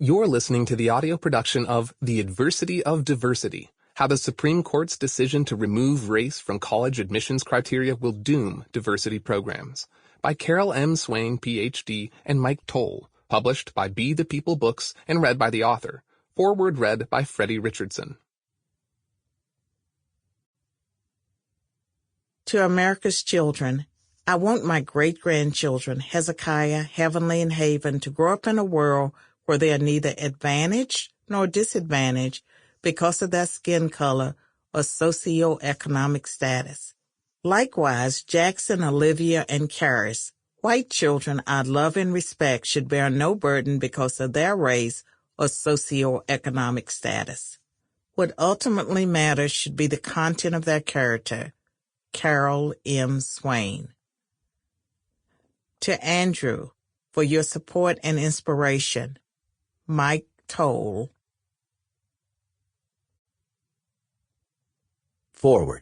You're listening to the audio production of The Adversity of Diversity, How the Supreme Court's Decision to Remove Race from College Admissions Criteria Will Doom Diversity Programs, by Carol M. Swain, Ph.D., and Mike Towle, published by Be the People Books and read by the author. Foreword read by Freddy Richardson. To America's children, I want my great-grandchildren, Hezekiah, Heavenly, and Haven, to grow up in a world where they are neither advantaged nor disadvantaged because of their skin color or socioeconomic status. Likewise, Jackson, Olivia, and Karis, white children I love and respect, should bear no burden because of their race or socioeconomic status. What ultimately matters should be the content of their character. Carol M. Swain. To Andrew, for your support and inspiration, Mike Towle. Forward.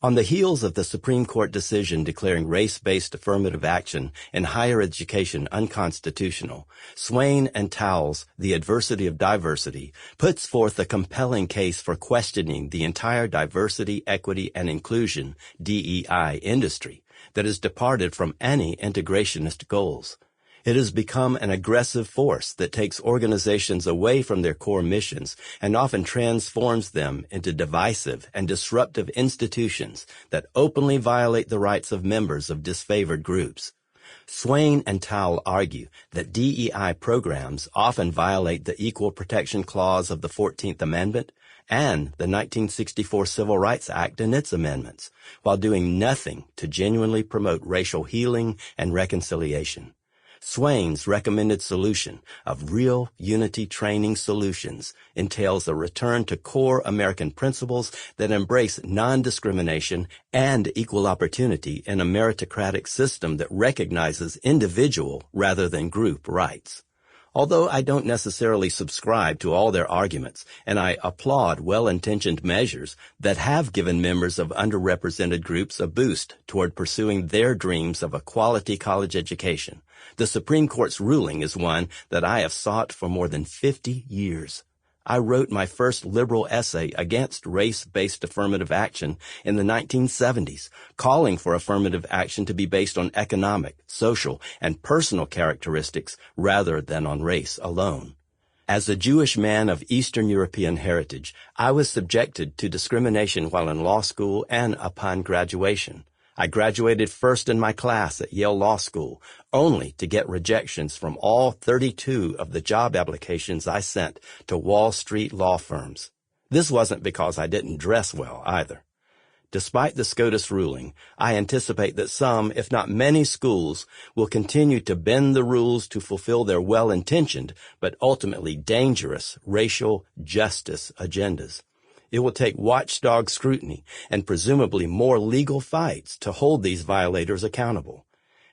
On the heels of the Supreme Court decision declaring race-based affirmative action in higher education unconstitutional, Swain and Towle's The Adversity of Diversity puts forth a compelling case for questioning the entire diversity, equity, and inclusion DEI industry that has departed from any integrationist goals. It has become an aggressive force that takes organizations away from their core missions and often transforms them into divisive and disruptive institutions that openly violate the rights of members of disfavored groups. Swain and Towle argue that DEI programs often violate the Equal Protection Clause of the 14th Amendment and the 1964 Civil Rights Act and its amendments, while doing nothing to genuinely promote racial healing and reconciliation. Swain's recommended solution of real unity training solutions entails a return to core American principles that embrace non-discrimination and equal opportunity in a meritocratic system that recognizes individual rather than group rights. Although I don't necessarily subscribe to all their arguments, and I applaud well-intentioned measures that have given members of underrepresented groups a boost toward pursuing their dreams of a quality college education, the Supreme Court's ruling is one that I have sought for more than 50 years. I wrote my first liberal essay against race-based affirmative action in the 1970s, calling for affirmative action to be based on economic, social, and personal characteristics rather than on race alone. As a Jewish man of Eastern European heritage, I was subjected to discrimination while in law school and upon graduation. I graduated first in my class at Yale Law School, only to get rejections from all 32 of the job applications I sent to Wall Street law firms. This wasn't because I didn't dress well either. Despite the SCOTUS ruling, I anticipate that some, if not many schools, will continue to bend the rules to fulfill their well-intentioned but ultimately dangerous racial justice agendas. It will take watchdog scrutiny and presumably more legal fights to hold these violators accountable.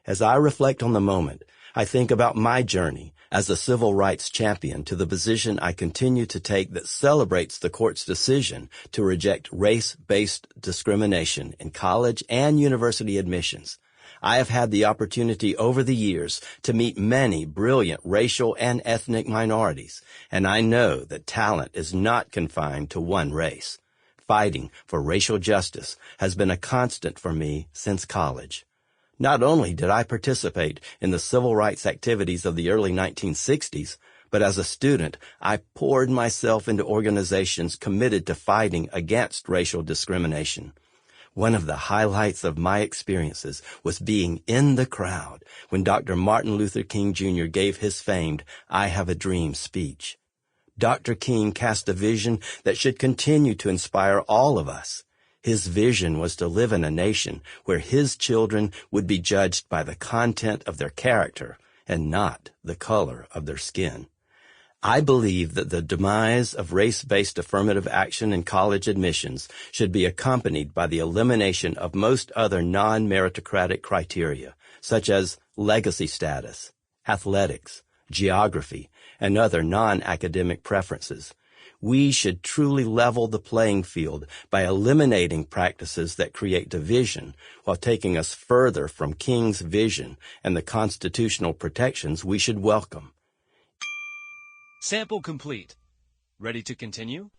As I reflect on the moment, I think about my journey as a civil rights champion to the position I continue to take that celebrates the court's decision to reject race-based discrimination in college and university admissions. I have had the opportunity over the years to meet many brilliant racial and ethnic minorities, and I know that talent is not confined to one race. Fighting for racial justice has been a constant for me since college. Not only did I participate in the civil rights activities of the early 1960s, but as a student, I poured myself into organizations committed to fighting against racial discrimination. One of the highlights of my experiences was being in the crowd when Dr. Martin Luther King Jr. gave his famed "I Have a Dream" speech. Dr. King cast a vision that should continue to inspire all of us. His vision was to live in a nation where his children would be judged by the content of their character and not the color of their skin. I believe that the demise of race-based affirmative action in college admissions should be accompanied by the elimination of most other non-meritocratic criteria, such as legacy status, athletics, geography, and other non-academic preferences. We should truly level the playing field by eliminating practices that create division while taking us further from King's vision and the constitutional protections we should welcome. Sample complete. Ready to continue?